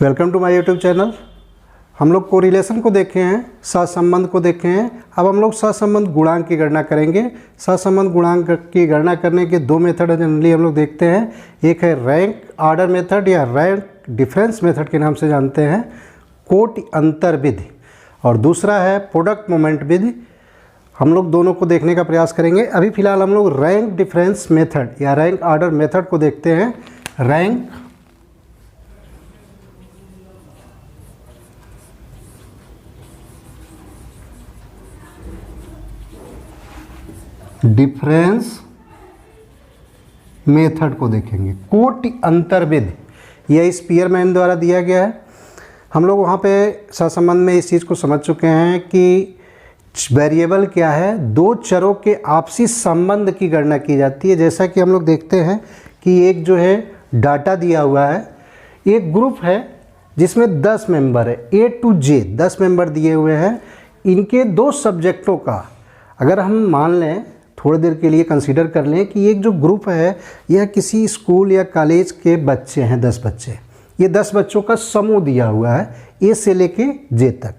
Welcome to my YouTube channel. हम लोग correlation को देखे हैं, सहसंबंध को देखे हैं। अब हम लोग सहसंबंध गुणांक की गणना करेंगे। सहसंबंध गुणांक की गणना करने के दो मेथड जनरली हम लोग देखते हैं। एक है रैंक ऑर्डर मेथड या रैंक डिफरेंस मेथड के नाम से जानते हैं, कोटि अंतर विधि, और दूसरा है प्रोडक्ट मोमेंट विधि। हम लोग दोनों को देखने का प्रयास करेंगे। अभी फ़िलहाल हम लोग रैंक डिफरेंस मेथड या रैंक ऑर्डर मेथड को देखते हैं। रैंक डिफरेंस मेथड को देखेंगे। कोटि अंतर विधि यह स्पीयरमैन द्वारा दिया गया है। हम लोग वहाँ पे सहसंबंध में इस चीज़ को समझ चुके हैं कि वेरिएबल क्या है, दो चरों के आपसी संबंध की गणना की जाती है। जैसा कि हम लोग देखते हैं कि एक जो है डाटा दिया हुआ है, एक ग्रुप है जिसमें 10 मेंबर है, ए टू जे 10 मेंबर दिए हुए हैं। इनके दो सब्जेक्टों का अगर हम मान लें, थोड़ी देर के लिए कंसीडर कर लें कि एक जो ग्रुप है यह किसी स्कूल या कॉलेज के बच्चे हैं, 10 बच्चे। ये 10 बच्चों का समूह दिया हुआ है, ए से लेके जे तक।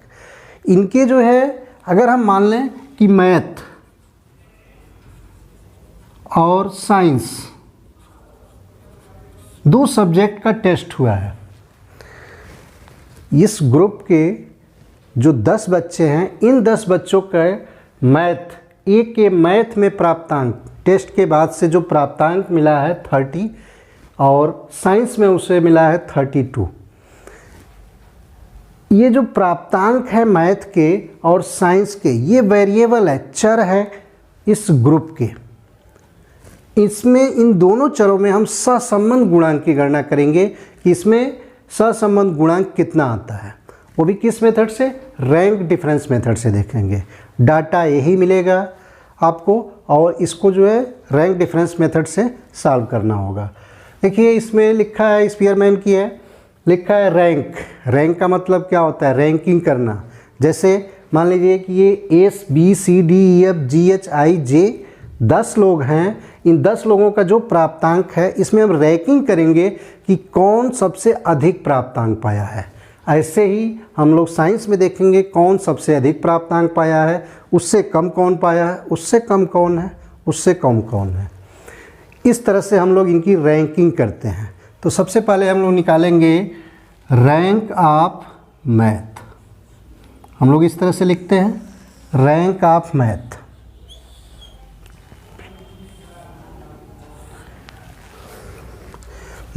इनके जो है अगर हम मान लें कि मैथ और साइंस दो सब्जेक्ट का टेस्ट हुआ है। इस ग्रुप के जो 10 बच्चे हैं, इन 10 बच्चों का मैथ, एक के मैथ में प्राप्तांक टेस्ट के बाद से जो प्राप्तांक मिला है 30 और साइंस में उसे मिला है 32। ये जो प्राप्तांक है मैथ के और साइंस के, ये वेरिएबल है, चर है इस ग्रुप के। इसमें इन दोनों चरों में हम सहसंबंध गुणांक की गणना करेंगे कि इसमें सहसंबंध गुणांक कितना आता है। वो भी किस मेथड से? रैंक डिफरेंस मेथड से देखेंगे। डाटा यही मिलेगा आपको और इसको जो है रैंक डिफरेंस मेथड से सॉल्व करना होगा। देखिए इसमें लिखा है, स्पीयरमैन की है, लिखा है रैंक। रैंक का मतलब क्या होता है? रैंकिंग करना। जैसे मान लीजिए कि ये ABCDEFGHIJ 10 लोग हैं। इन 10 लोगों का जो प्राप्तांक है इसमें हम रैंकिंग करेंगे कि कौन सबसे अधिक प्राप्तांक पाया है। ऐसे ही हम लोग साइंस में देखेंगे कौन सबसे अधिक प्राप्तांक पाया है, उससे कम कौन पाया है, उससे कम कौन है, उससे कम कौन है। इस तरह से हम लोग इनकी रैंकिंग करते हैं। तो सबसे पहले हम लोग निकालेंगे रैंक ऑफ मैथ। हम लोग इस तरह से लिखते हैं, रैंक ऑफ मैथ।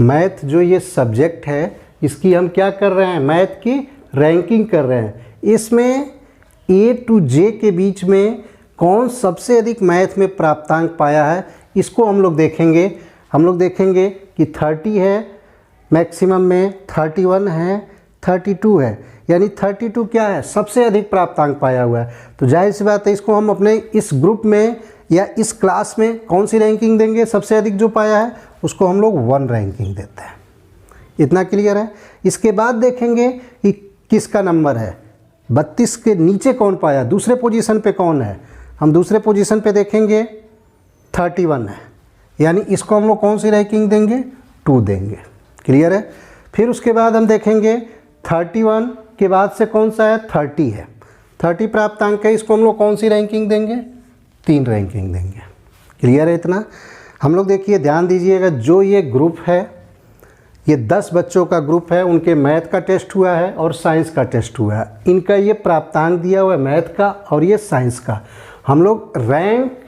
मैथ जो ये सब्जेक्ट है इसकी हम क्या कर रहे हैं? मैथ की रैंकिंग कर रहे हैं। इसमें ए टू जे के बीच में कौन सबसे अधिक मैथ में प्राप्तांक पाया है, इसको हम लोग देखेंगे। हम लोग देखेंगे कि 30 है मैक्सिमम में, 31 है, 32 है, यानी 32 क्या है? सबसे अधिक प्राप्तांक पाया हुआ है। तो जाहिर सी बात है इसको हम अपने इस ग्रुप में या इस क्लास में कौन सी रैंकिंग देंगे? सबसे अधिक जो पाया है उसको हम लोग 1 रैंकिंग देते हैं। इतना क्लियर है। इसके बाद देखेंगे कि किसका नंबर है, 32 के नीचे कौन पाया, दूसरे पोजीशन पे कौन है। हम दूसरे पोजीशन पे देखेंगे 31 है, यानी इसको हम लोग कौन सी रैंकिंग देंगे? 2 देंगे। क्लियर है। फिर उसके बाद हम देखेंगे 31 के बाद से कौन सा है? 30 है, 30 प्राप्तांक है, इसको हम लोग कौन सी रैंकिंग देंगे? 3 रैंकिंग देंगे। क्लियर है इतना। हम लोग देखिए ध्यान दीजिएगा, जो ये ग्रुप है ये 10 बच्चों का ग्रुप है, उनके मैथ का टेस्ट हुआ है और साइंस का टेस्ट हुआ है। इनका ये प्राप्तांक दिया हुआ है मैथ का और ये साइंस का। हम लोग रैंक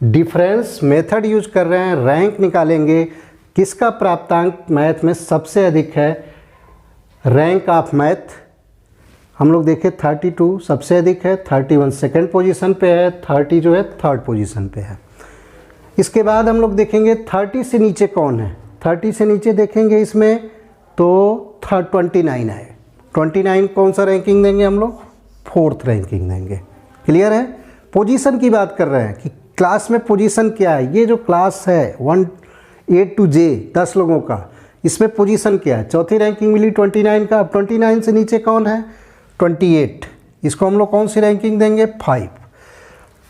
डिफरेंस मेथड यूज कर रहे हैं, रैंक निकालेंगे किसका प्राप्तांक मैथ में सबसे अधिक है। रैंक ऑफ मैथ हम लोग देखें 32 सबसे अधिक है, 31 सेकेंड पोजीशन पे है, 30 जो है थर्ड पोजीशन पे है। इसके बाद हम लोग देखेंगे 30 से नीचे कौन है। 30 से नीचे देखेंगे इसमें तो 29 है। 29 कौन सा रैंकिंग देंगे? हम लोग 4th रैंकिंग देंगे। क्लियर है। पोजीशन की बात कर रहे हैं कि क्लास में पोजीशन क्या है। ये जो क्लास है 1 A to J 10 लोगों का, इसमें पोजीशन क्या है? 4थी रैंकिंग मिली 29 का। अब 29 से नीचे कौन है? 28। इसको हम लोग कौन सी रैंकिंग देंगे? 5।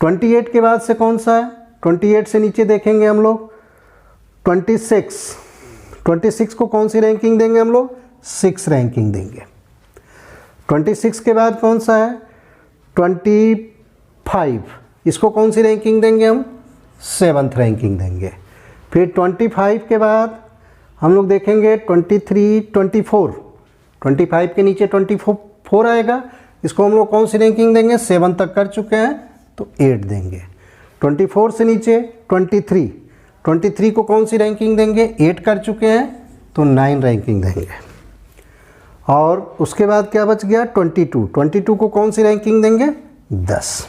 28 के बाद से कौन सा है? 28 से नीचे देखेंगे हम लोग 26 को कौन सी रैंकिंग देंगे हम लोग? 6 रैंकिंग देंगे। 26 के बाद कौन सा है 25, इसको कौन सी रैंकिंग देंगे हम 7th रैंकिंग देंगे। फिर 25 के बाद हम लोग देखेंगे 23, 24, 25 के नीचे 24 आएगा, इसको हम लोग कौन सी रैंकिंग देंगे 7 तक कर चुके हैं तो 8 देंगे। 24 से नीचे 23, 23 को कौन सी रैंकिंग देंगे 8 कर चुके हैं तो 9 रैंकिंग देंगे। और उसके बाद क्या बच गया 22, 22 को कौन सी रैंकिंग देंगे 10।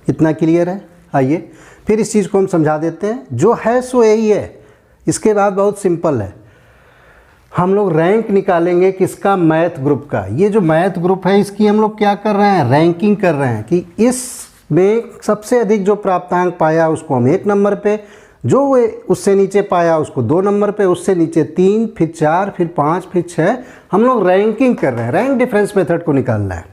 इतना क्लियर है। आइए फिर इस चीज़ को हम समझा देते हैं, जो है सो यही है। इसके बाद बहुत सिंपल है, हम लोग रैंक निकालेंगे किसका मैथ ग्रुप का। ये जो मैथ ग्रुप है इसकी हम लोग क्या कर रहे हैं रैंकिंग कर रहे हैं कि इसमें सबसे अधिक जो प्राप्तांक पाया उसको हम 1 नंबर पे, जो वो उससे नीचे पाया उसको 2 नंबर पे, उससे नीचे 3, फिर 4, फिर 5, फिर 6, हम लोग रैंकिंग कर रहे हैं, रैंक डिफरेंस मेथड को निकालना है।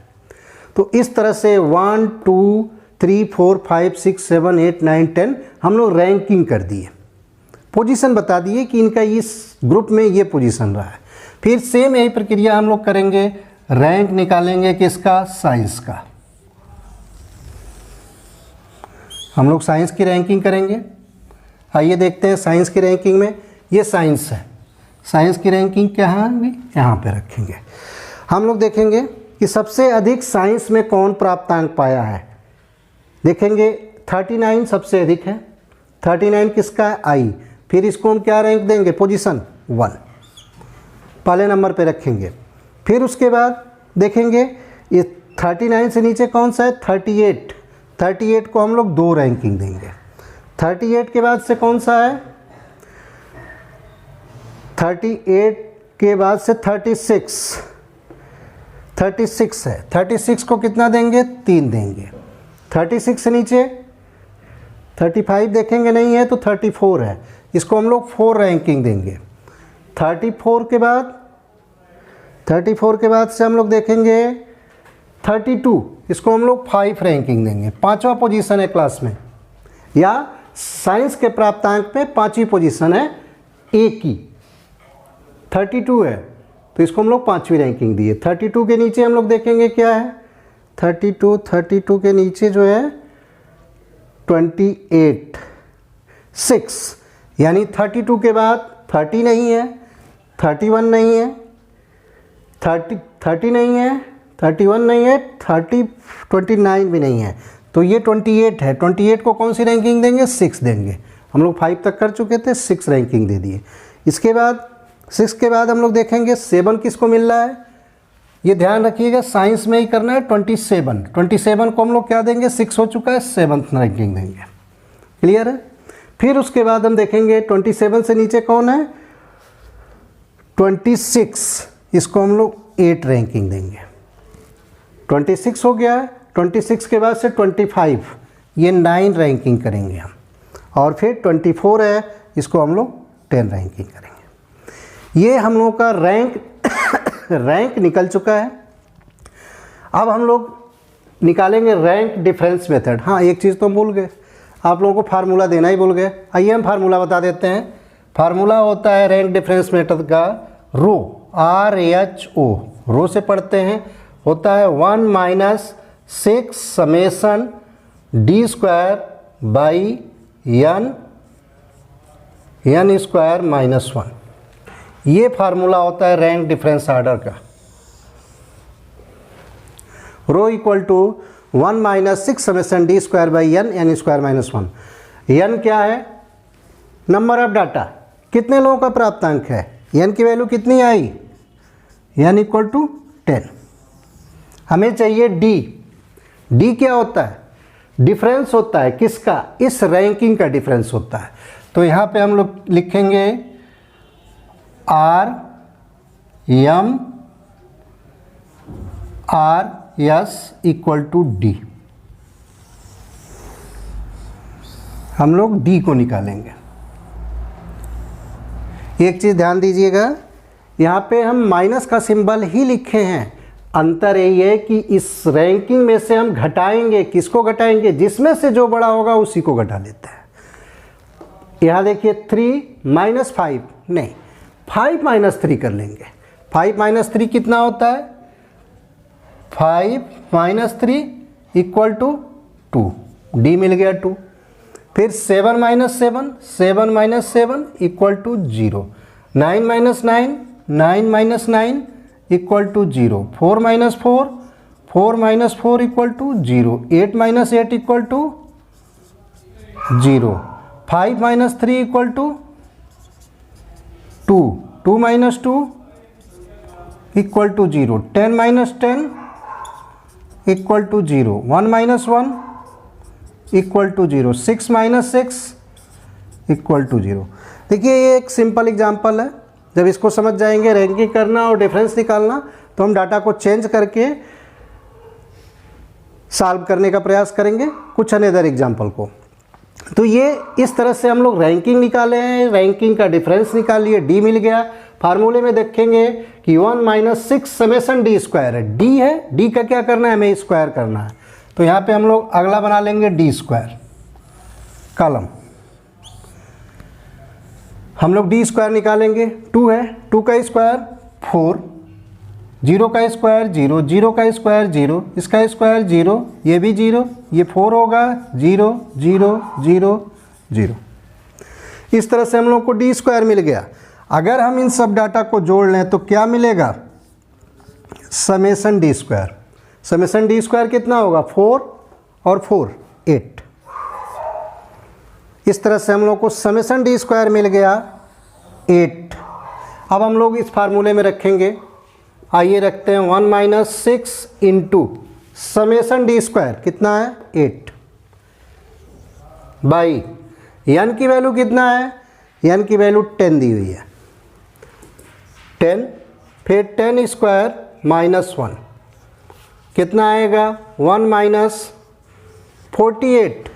तो इस तरह से 1, 2, 3, 4, 5, 6, 7, 8, 9, 10 हम लोग रैंकिंग कर दिए, पोजीशन बता दिए कि इनका इस ग्रुप में ये पोजीशन रहा है। फिर सेम यही प्रक्रिया हम लोग करेंगे, रैंक निकालेंगे किसका साइंस का। हम लोग साइंस की रैंकिंग करेंगे। आइए देखते हैं साइंस की रैंकिंग में, ये साइंस है, साइंस की रैंकिंग क्या है भी यहाँ पे रखेंगे। हम लोग देखेंगे कि सबसे अधिक साइंस में कौन प्राप्तांक पाया है। देखेंगे 39 सबसे अधिक है, 39 किसका है आई। फिर इसको हम क्या रैंक देंगे पोजीशन 1, पहले नंबर पे रखेंगे। फिर उसके बाद देखेंगे ये 39 से नीचे कौन सा है 38, 38 को हम लोग 2 रैंकिंग देंगे। 38 के बाद से कौन सा है 38 के बाद से 36, 36 है, 36 को कितना देंगे 3 देंगे। 36 से नीचे 35 देखेंगे नहीं है तो 34 है, इसको हम लोग 4 रैंकिंग देंगे। 34 के बाद से हम लोग देखेंगे 32, इसको हम लोग 5 रैंकिंग देंगे। 5वां पोजीशन है क्लास में, या साइंस के प्राप्तांक पे 5वीं पोजीशन है ए की, 32 है तो इसको हम लोग 5वीं रैंकिंग दिए। 32 के नीचे हम लोग देखेंगे क्या है 32 के नीचे जो है 28, 6, यानी 32 के बाद 30 नहीं है, 31 नहीं है, 30 नहीं है, 31 नहीं है, 29 भी नहीं है, तो ये 28 है। 28 को कौन सी रैंकिंग देंगे 6 देंगे। हम लोग 5 तक कर चुके थे, 6 रैंकिंग दे दिए। इसके बाद 6 के बाद हम लोग देखेंगे 7 किसको मिल रहा है, ये ध्यान रखिएगा साइंस में ही करना है। 27 को हम लोग क्या देंगे 6 हो चुका है 7th रैंकिंग देंगे। क्लियर है। फिर उसके बाद हम देखेंगे 27 से नीचे कौन है 26, इसको हम लोग 8 रैंकिंग देंगे। 26 हो गया है। 26 के बाद से 25, ये 9 रैंकिंग करेंगे हम। और फिर 24 है, इसको हम लोग 10 रैंकिंग करेंगे। ये हम लोग का रैंक निकल चुका है। अब हम लोग निकालेंगे रैंक डिफरेंस मेथड। हाँ एक चीज़ तो हम भूल गए, आप लोगों को फार्मूला देना ही भूल गए। आइए हम फार्मूला बता देते हैं। फार्मूला होता है रैंक डिफरेंस मेथड का रो, RHO, रो से पढ़ते हैं, होता है 1 - 6 summation D² by n square -1। ये फार्मूला होता है रैंक डिफरेंस ऑर्डर का। Rho equal to 1 - 6 summation D² by n square -1। n क्या है नंबर ऑफ डाटा, कितने लोगों का प्राप्तांक है, n की वैल्यू कितनी आई, n इक्वल टू 10। हमें चाहिए d क्या होता है डिफरेंस होता है किसका, इस रैंकिंग का डिफरेंस होता है। तो यहाँ पे हम लोग लिखेंगे RS इक्वल टू D। हम लोग D को निकालेंगे। एक चीज़ ध्यान दीजिएगा, यहाँ पे हम माइनस का सिंबल ही लिखे हैं, अंतर यही है कि इस रैंकिंग में से हम घटाएंगे, किसको घटाएंगे, जिसमें से जो बड़ा होगा उसी को घटा लेते हैं। यहाँ देखिए 3 - 5 नहीं, 5 माइनस 3 कर लेंगे। 5 माइनस 3 कितना होता है? 5 माइनस 3 इक्वल टू 2, डी मिल गया 2। फिर 7 minus 7, 7 minus 7 equal to 0। 9 minus 9, 9 minus 9 equal to 0। 4 minus 4, 4 minus 4 equal to 0। 8 minus 8 equal to 0। 5 minus 3 equal to 2। 2 minus 2 equal to 0। 10 minus 10 equal to 0। 1 minus 1 equal to 0। 6 minus 6 equal to 0। देखिए ये एक simple example है। जब इसको समझ जाएंगे ranking करना और डिफरेंस निकालना, तो हम डाटा को चेंज करके सॉल्व करने का प्रयास करेंगे कुछ अनदर एग्जांपल को। तो ये इस तरह से हम लोग रैंकिंग निकाले हैं, रैंकिंग का डिफरेंस निकालिए, डी मिल गया। फार्मूले में देखेंगे कि 1 माइनस 6 समेसन डी स्क्वायर है, डी है, डी का क्या करना है, हमें स्क्वायर करना है। तो यहाँ पे हम लोग अगला बना लेंगे डी स्क्वायर कॉलम। हम लोग डी स्क्वायर निकालेंगे, 2 है, 2 का स्क्वायर 4, 0 का स्क्वायर 0, 0 का स्क्वायर 0, इसका स्क्वायर 0, ये भी 0, ये 4 होगा 0 0 0 0। इस तरह से हम लोग को डी स्क्वायर मिल गया। अगर हम इन सब डाटा को जोड़ लें तो क्या मिलेगा? Summation D square. Summation D square कितना होगा? 4 और 4 8। इस तरह से हम लोग को समेसन डी स्क्वायर मिल गया 8। अब हम लोग इस फार्मूले में रखेंगे, आइए रखते हैं 1 minus 6 into summation D square कितना है? 8 बाई एन की वैल्यू कितना है? एन की वैल्यू 10 दी हुई है, 10, फिर 10 स्क्वायर माइनस 1 कितना आएगा? 1 माइनस 48,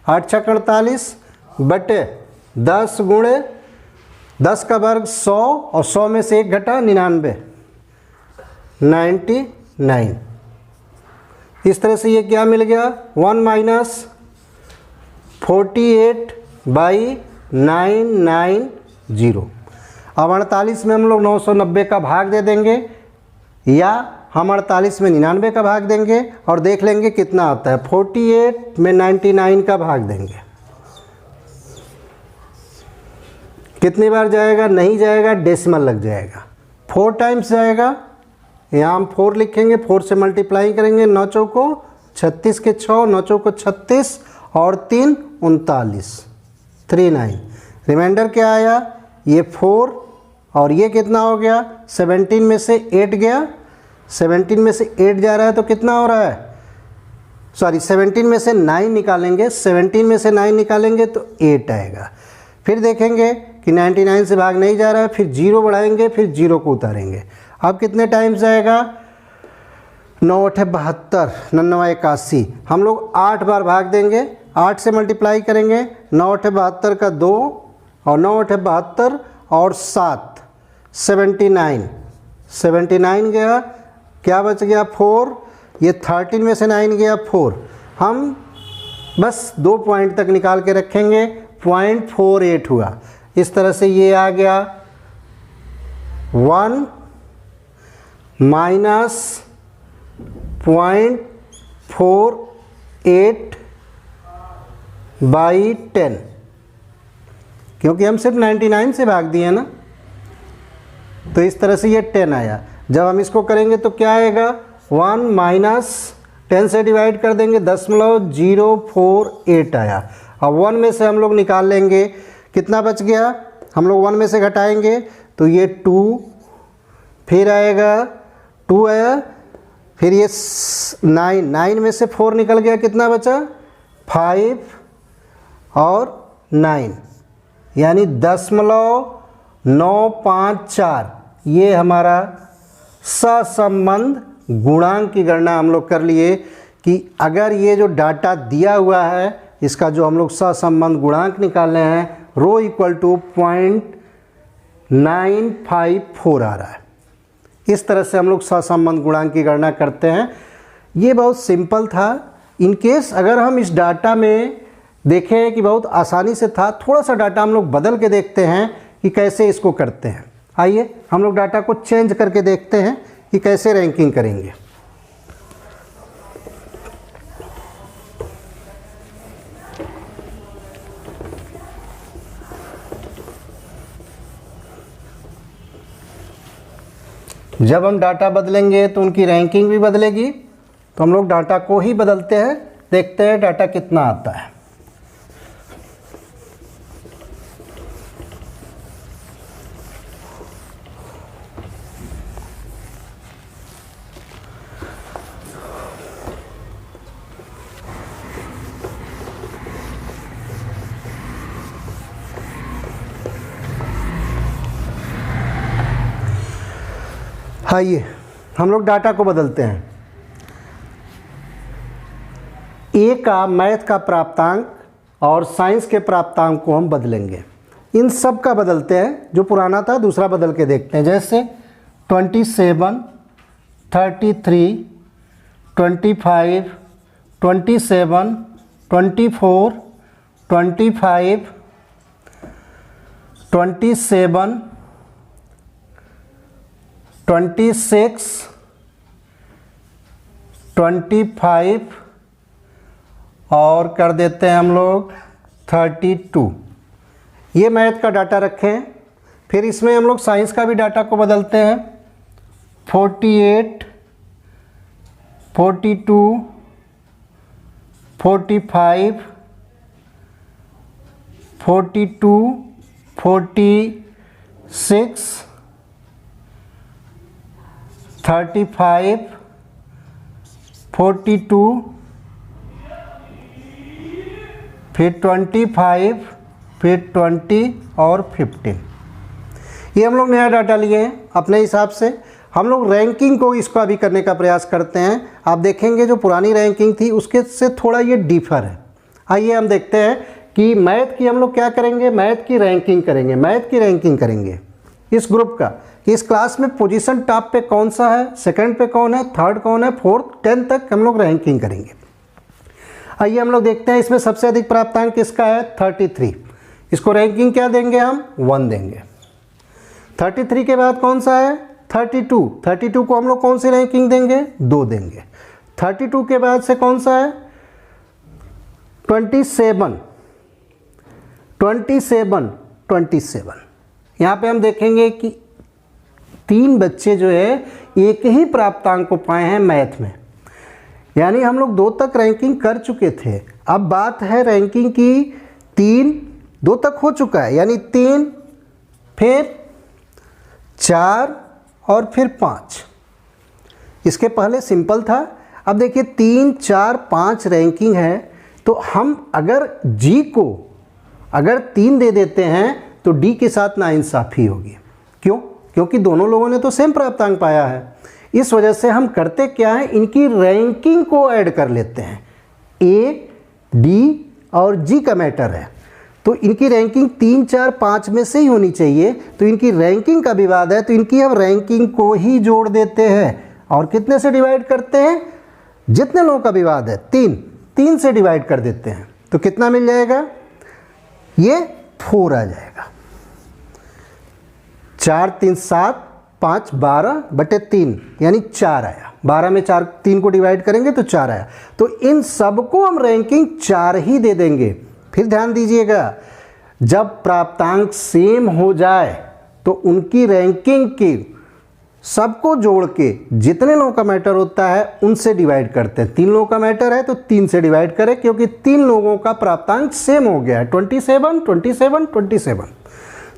8 छक 48 बटे 10 गुणे 10 का वर्ग 100 और 100 में से 1 घटा 99, 99। इस तरह से ये क्या मिल गया? 1 माइनस 48 बाई 990। अब 48 में हम लोग 990 का भाग दे देंगे, या हम 48 में 99 का भाग देंगे और देख लेंगे कितना आता है। 48 में 99 का भाग देंगे, कितनी बार जाएगा? नहीं जाएगा, डेसिमल लग जाएगा, 4 टाइम्स जाएगा। यहाँ हम 4 लिखेंगे, 4 से मल्टीप्लाई करेंगे, 9 चौको 36 के 6, 9 चौको 36 और 3 39, 39। रिमाइंडर क्या आया? ये 4 और ये कितना हो गया? 17 में से 8 गया, 17 में से 8 जा रहा है तो कितना हो रहा है? सॉरी 17 में से 9 निकालेंगे, 17 में से 9 निकालेंगे तो 8 आएगा। फिर देखेंगे कि 99 से भाग नहीं जा रहा है, फिर 0 बढ़ाएंगे, फिर 0 को उतारेंगे। अब कितने टाइम्स जाएगा? 9 8 72, 99 81। हम लोग 8 बार भाग देंगे, 8 से मल्टीप्लाई करेंगे, 9 8 72 का 2 और 9 8 72 और 7 79, 79 गया, क्या बच गया? 4। ये 13 में से 9 गया 4। हम बस 2 पॉइंट तक निकाल के रखेंगे, 0.48 हुआ। इस तरह से ये आ गया 1 माइनस 0.48 बाई 10, क्योंकि हम सिर्फ 99 से भाग दिए ना, तो इस तरह से ये 10 आया। जब हम इसको करेंगे तो क्या आएगा? 1 माइनस 10 से डिवाइड कर देंगे, 0.048 आया। अब 1 में से हम लोग निकाल लेंगे, कितना बच गया? हम लोग 1 में से घटाएंगे तो ये 2, फिर आएगा 2 आया, फिर ये 9, 9 में से 4 निकल गया, कितना बचा? 5 और 9, यानी 0.954। ये हमारा सहसंबंध गुणांक की गणना हम लोग कर लिए कि अगर ये जो डाटा दिया हुआ है इसका जो हम लोग सहसंबंध गुणांक निकालने हैं, रो इक्वल टू 0.954 आ रहा है। इस तरह से हम लोग सहसंबंध गुणांक की गणना करते हैं। ये बहुत सिंपल था। इन केस अगर हम इस डाटा में देखें कि बहुत आसानी से था, थोड़ा सा डाटा हम लोग बदल के देखते हैं कि कैसे इसको करते हैं। आइए हम लोग डाटा को चेंज करके देखते हैं कि कैसे रैंकिंग करेंगे। जब हम डाटा बदलेंगे तो उनकी रैंकिंग भी बदलेगी। तो हम लोग डाटा को ही बदलते हैं, देखते हैं डाटा कितना आता है। आइए हम लोग डाटा को बदलते हैं। ए का मैथ का प्राप्तांक और साइंस के प्राप्तांक को हम बदलेंगे। इन सब का बदलते हैं, जो पुराना था दूसरा बदल के देखते हैं। जैसे 27, 33, 25, 27, 24, 25, 27, 26, 25 और कर देते हैं हम लोग 32। ये मैथ का डाटा रखें। फिर इसमें हम लोग साइंस का भी डाटा को बदलते हैं। 48, 42, 45, 42, 46, 35, 42, फिर 25, फिर 20 और 15। ये हम लोग नया डाटा लिए हैं अपने हिसाब से। हम लोग रैंकिंग को इसका भी करने का प्रयास करते हैं। आप देखेंगे जो पुरानी रैंकिंग थी उसके से थोड़ा ये डिफर है। आइए हम देखते हैं कि मैथ की हम लोग क्या करेंगे, मैथ की रैंकिंग करेंगे। मैथ की रैंकिंग करेंगे इस ग्रुप का कि इस क्लास में पोजीशन टॉप पे कौन सा है, सेकंड पे कौन है, थर्ड कौन है, फोर्थ 10 तक हम लोग रैंकिंग करेंगे। आइए हम लोग देखते हैं इसमें सबसे अधिक प्राप्तांक किसका है, 33। इसको रैंकिंग क्या देंगे हम, 1 देंगे। 33 के बाद कौन सा है, 32। 32 को हम लोग कौन सी रैंकिंग देंगे, 2 देंगे। 32 के बाद से कौन सा है, 27। 27 यहाँ पे हम देखेंगे कि 3 बच्चे जो है एक ही प्राप्तांक को पाए हैं मैथ में, यानी हम लोग 2 तक रैंकिंग कर चुके थे। अब बात है रैंकिंग की 2 तक हो चुका है, यानी 3, फिर 4 और फिर 5। इसके पहले सिंपल था। अब देखिए 3, 4, 5 रैंकिंग है, तो हम अगर जी को अगर 3 दे देते हैं तो डी के साथ नाइंसाफ़ी होगी। क्यों? क्योंकि दोनों लोगों ने तो सेम प्राप्तांक पाया है। इस वजह से हम करते क्या है, इनकी रैंकिंग को ऐड कर लेते हैं। ए, डी और जी का मैटर है, तो इनकी रैंकिंग 3, 4, 5 में से ही होनी चाहिए। तो इनकी रैंकिंग का विवाद है, तो इनकी हम रैंकिंग को ही जोड़ देते हैं। और कितने से डिवाइड करते हैं, जितने लोगों का विवाद है 3 से डिवाइड कर देते हैं। तो कितना मिल जाएगा, ये 4 आ जाएगा। 4, 3, 7, 5, 12/3 यानी 4 आया। 12 में 3 को डिवाइड करेंगे तो 4 आया। तो इन सबको हम रैंकिंग 4 ही दे देंगे। फिर ध्यान दीजिएगा, जब प्राप्तांक सेम हो जाए तो उनकी रैंकिंग की सबको जोड़ के जितने लोगों का मैटर होता है उनसे डिवाइड करते हैं। 3 लोगों का मैटर है तो 3 से डिवाइड करें, क्योंकि 3 लोगों का प्राप्तांक सेम हो गया है, 27, 27, 27।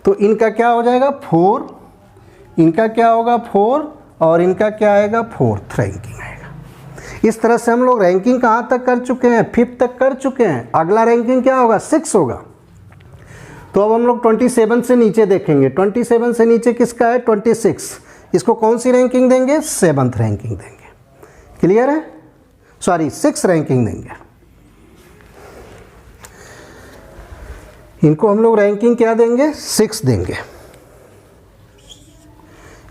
तो इनका क्या हो जाएगा, 4, इनका क्या होगा 4 और इनका क्या आएगा, 4th रैंकिंग आएगा। इस तरह से हम लोग रैंकिंग कहाँ तक कर चुके हैं, 5th तक कर चुके हैं। अगला रैंकिंग क्या होगा, 6 होगा। तो अब हम लोग 27 से नीचे देखेंगे। 27 से नीचे किसका है, 26। इसको कौन सी रैंकिंग देंगे, 7th रैंकिंग देंगे। क्लियर है, सॉरी 6th रैंकिंग देंगे। इनको हम लोग रैंकिंग क्या देंगे, 6 देंगे।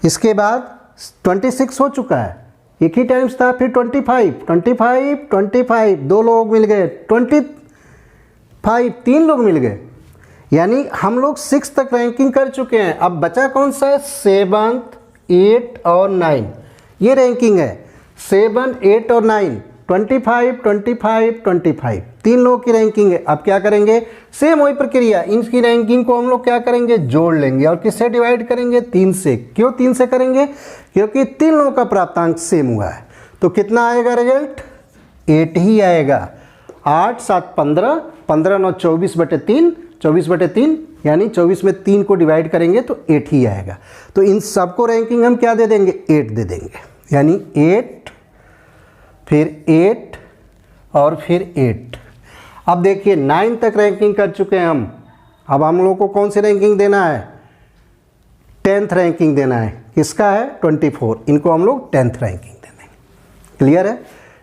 इसके बाद 26 हो चुका है, एक ही टाइम्स था। फिर 25 2 लोग मिल गए, 25 3 लोग मिल गए। यानी हम लोग 6 तक रैंकिंग कर चुके हैं। अब बचा कौन सा है? 7, 8 और 9, ये रैंकिंग है। 7, 8 और 9, 25, 25, 25, 3 लोगों की रैंकिंग है। अब क्या करेंगे? सेम वही प्रक्रिया, इनकी रैंकिंग को हम लोग क्या करेंगे? जोड़ लेंगे। और किससे डिवाइड करेंगे? 3 से। क्यों 3 से करेंगे? क्योंकि 3 लोगों का प्राप्तांक सेम हुआ है। तो कितना आएगा रिजल्ट? 8 ही आएगा। 8, 7, 15, 15, 9, 24/3, 24/3, यानी 24 में 3 को डिवाइड करेंगे तो 8 ही आएगा। तो इन सबको रैंकिंग हम क्या दे देंगे? 8 दे देंगे। यानी 8, फिर 8 और फिर 8। अब देखिए 9 तक रैंकिंग कर चुके हैं हम। अब हम लोग को कौन सी रैंकिंग देना है? 10th रैंकिंग देना है। किसका है? 24। इनको हम लोग 10th रैंकिंग दे देंगे। क्लियर है?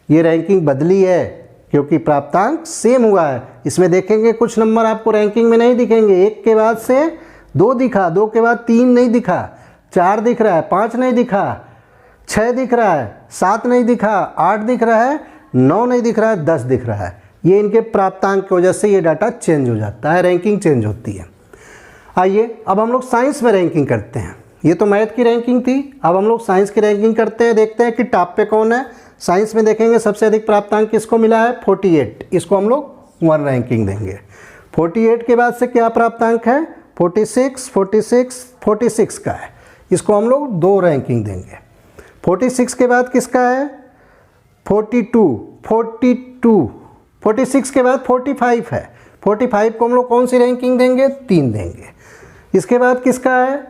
ये रैंकिंग बदली है क्योंकि प्राप्तांक सेम हुआ है। इसमें देखेंगे कुछ नंबर आपको रैंकिंग में नहीं दिखेंगे। 1 के बाद से 2 दिखा, 2 के बाद 3 नहीं दिखा, 4 दिख रहा है, 5 नहीं दिखा, 6 दिख रहा है, 7 नहीं दिखा, 8 दिख रहा है, 9 नहीं दिख रहा है, 10 दिख रहा है। ये इनके प्राप्तांक की वजह से ये डाटा चेंज हो जाता है, रैंकिंग चेंज होती है। आइए अब हम लोग साइंस में रैंकिंग करते हैं। ये तो मैथ की रैंकिंग थी, अब हम लोग साइंस की रैंकिंग करते हैं। देखते हैं कि टॉप पे कौन है। साइंस में देखेंगे सबसे अधिक प्राप्तांक किसको मिला है? 48। इसको हम लोग 1 रैंकिंग देंगे। 48 के बाद से क्या प्राप्तांक है? 46, 46, 46 का है। इसको हम लोग 2 रैंकिंग देंगे। 46 के बाद किसका है? 42, 42, 46 के बाद 45 है। 45 को हम लोग कौन सी रैंकिंग देंगे? 3 देंगे। इसके बाद किसका है?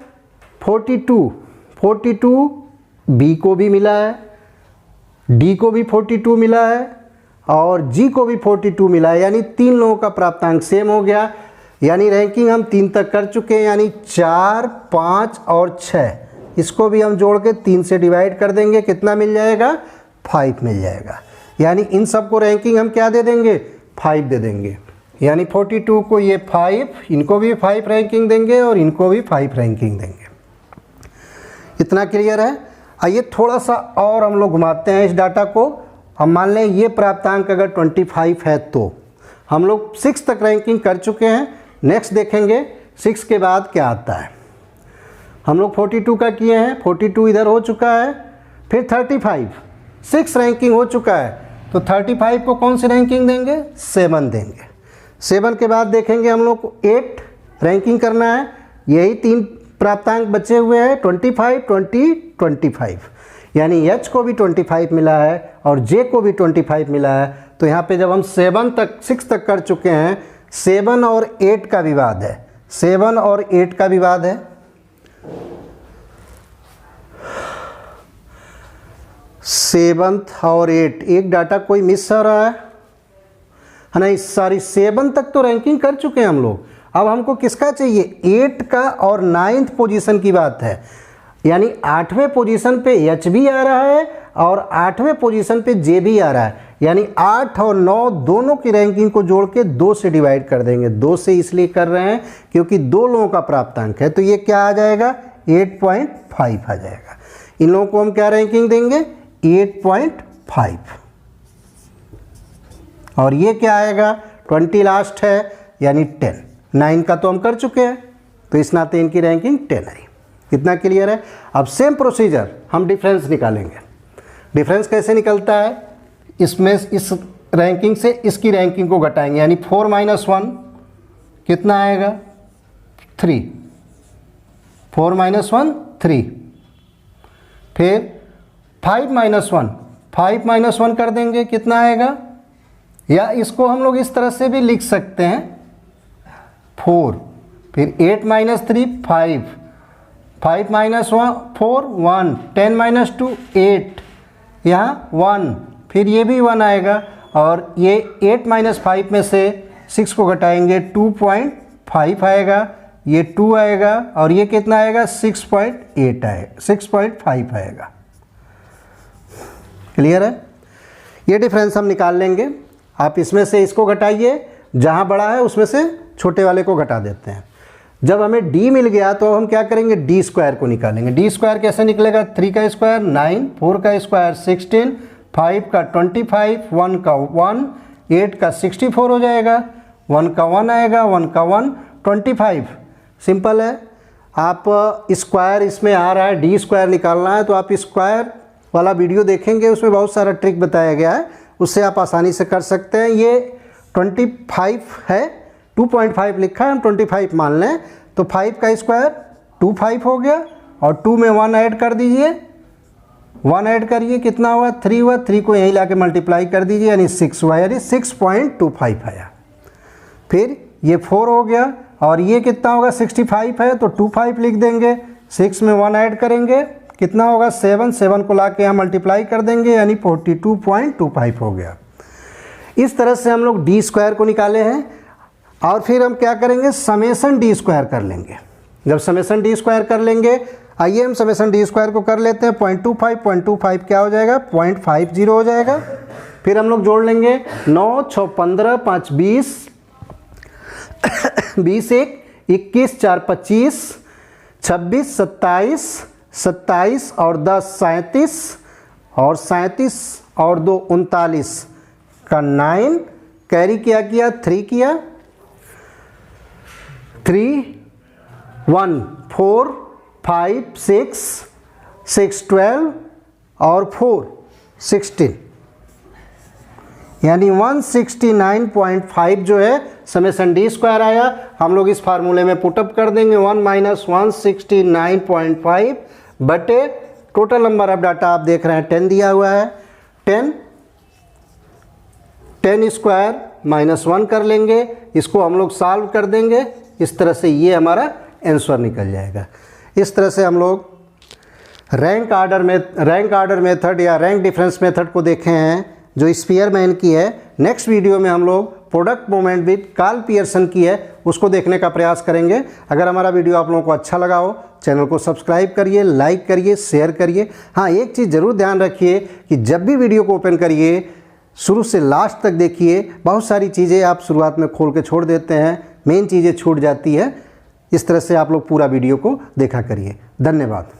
42, 42 बी को भी मिला है, डी को भी 42 मिला है और जी को भी 42 मिला है। यानी 3 लोगों का प्राप्तांक सेम हो गया। यानी रैंकिंग हम 3 तक कर चुके हैं। यानी 4, 5 और 6, इसको भी हम जोड़ के 3 से डिवाइड कर देंगे। कितना मिल जाएगा? 5 मिल जाएगा। यानी इन सबको रैंकिंग हम क्या दे देंगे? 5 दे देंगे। यानी 42 को ये 5, इनको भी 5 रैंकिंग देंगे और इनको भी 5 रैंकिंग देंगे। इतना क्लियर है? आइए थोड़ा सा और हम लोग घुमाते हैं इस डाटा को। हम मान लें ये प्राप्तांक अगर 25 है तो हम लोग 6 तक रैंकिंग कर चुके हैं। नेक्स्ट देखेंगे 6 के बाद क्या आता है। हम लोग 42 का किए हैं, 42 इधर हो चुका है। फिर 35, 6 रैंकिंग हो चुका है तो 35 को कौन सी रैंकिंग देंगे? 7 देंगे। 7 के बाद देखेंगे हम लोग को 8 रैंकिंग करना है। यही 3 प्राप्तांक बचे हुए हैं, 25, 20, 25। यानी एच को भी 25 मिला है और जे को भी 25 मिला है। तो यहाँ पे जब हम 6 तक कर चुके हैं, 7 और 8 का विवाद है, 7 और 8 का विवाद है। 7 और 8, एक डाटा कोई मिस हो रहा है नहीं, सॉरी 7 तक तो रैंकिंग कर चुके हैं हम लोग। अब हमको किसका चाहिए? 8 का और 9th पोजीशन की बात है। यानी 8वें पोजीशन पे एच भी आ रहा है और 8वें पोजीशन पे जे भी आ रहा है। यानी 8 और 9 दोनों की रैंकिंग को जोड़ के 2 से डिवाइड कर देंगे। 2 से इसलिए कर रहे हैं क्योंकि 2 लोगों का प्राप्तांक है। तो ये क्या आ जाएगा? 8.5 आ जाएगा। इन लोगों को हम क्या रैंकिंग देंगे? 8.5। और ये क्या आएगा? 20 लास्ट है यानी 10। 9 का तो हम कर चुके हैं तो इस नाते इनकी रैंकिंग 10 आई। कितना क्लियर है? अब सेम प्रोसीजर हम डिफरेंस निकालेंगे। डिफरेंस कैसे निकलता है? इसमें इस रैंकिंग से इसकी रैंकिंग को घटाएंगे। यानी 4 - 1 कितना आएगा? 3। 4 - 1 3। फिर 5 - 1, 5 - 1 कर देंगे, कितना आएगा? या इसको हम लोग इस तरह से भी लिख सकते हैं 4। फिर 8 - 3 5, 5 - 1 4 1, 10 - 2 8, यहाँ 1, फिर ये भी 1 आएगा। और ये 8 - 5 में से 6 को घटाएंगे 2.5 आएगा, ये 2 आएगा और ये कितना आएगा? 6.8 आएगा, 6.5 आएगा। क्लियर है? ये डिफरेंस हम निकाल लेंगे। आप इसमें से इसको घटाइए, जहाँ बड़ा है उसमें से छोटे वाले को घटा देते हैं। जब हमें d मिल गया तो हम क्या करेंगे? d स्क्वायर को निकालेंगे। d स्क्वायर कैसे निकलेगा? 3 का स्क्वायर 9, 4 का स्क्वायर 16, 5 का 25, 1 का 1, 8 का 64 हो जाएगा, 1 का 1 आएगा, 1 का 1, 25। सिंपल है। आप स्क्वायर इसमें आ रहा है, डी स्क्वायर निकालना है तो आप स्क्वायर वाला वीडियो देखेंगे, उसमें बहुत सारा ट्रिक बताया गया है, उससे आप आसानी से कर सकते हैं। ये 25 है, 2.5 लिखा है, हम 25 मान लें तो 5 का स्क्वायर 25 हो गया और 2 में 1 ऐड कर दीजिए, 1 ऐड करिए, कितना हुआ 3 हुआ, 3 को यहीं लाके मल्टीप्लाई कर दीजिए यानी 6 हुआ, यानी 6.25 आया। फिर ये 4 हो गया और ये कितना होगा 65 है तो 25 लिख देंगे, 6 में 1 ऐड करेंगे, कितना होगा 7, 7 को लाके यहाँ मल्टीप्लाई कर देंगे यानी 42.25 हो गया। इस तरह से हम लोग डी स्क्वायर को निकाले हैं और फिर हम क्या करेंगे, समेसन डी स्क्वायर कर लेंगे। जब समेसन डी स्क्वायर कर लेंगे, आइए हम समेसन डी स्क्वायर को कर लेते हैं। 0.25 क्या हो जाएगा 0.50 हो जाएगा। फिर हम लोग जोड़ लेंगे 9, 6, 15, 5, 20, 20 1, 21, 4, 25, 26, 27, 27 और 10 37 और 37 और 2 39 का 9, कैरी क्या किया 3 किया, 3 1 4 5 6 6 12 और 4 16 यानी 169.5 जो है समेसन डी स्क्वायर आया। हम लोग इस फार्मूले में पुटअप कर देंगे 1 - 169.5 बटे टोटल नंबर ऑफ डाटा आप देख रहे हैं 10 दिया हुआ है, 10 स्क्वायर -1 कर लेंगे, इसको हम लोग सॉल्व कर देंगे, इस तरह से ये हमारा आंसर निकल जाएगा। इस तरह से हम लोग रैंक आर्डर मेथड या रैंक डिफरेंस मेथड को देखे हैं जो स्पीयरमैन की है। नेक्स्ट वीडियो में हम लोग product movement with Karl Pearson की है, उसको देखने का प्रयास करेंगे। अगर हमारा वीडियो आप लोगों को अच्छा लगा हो, चैनल को सब्सक्राइब करिए, लाइक करिए, शेयर करिए। हाँ, एक चीज़ ज़रूर ध्यान रखिए कि जब भी वीडियो को ओपन करिए शुरू से लास्ट तक देखिए, बहुत सारी चीज़ें आप शुरुआत में खोल के छोड़ देते हैं, मेन चीज़ें छूट जाती है। इस तरह से आप लोग पूरा वीडियो को देखा करिए। धन्यवाद।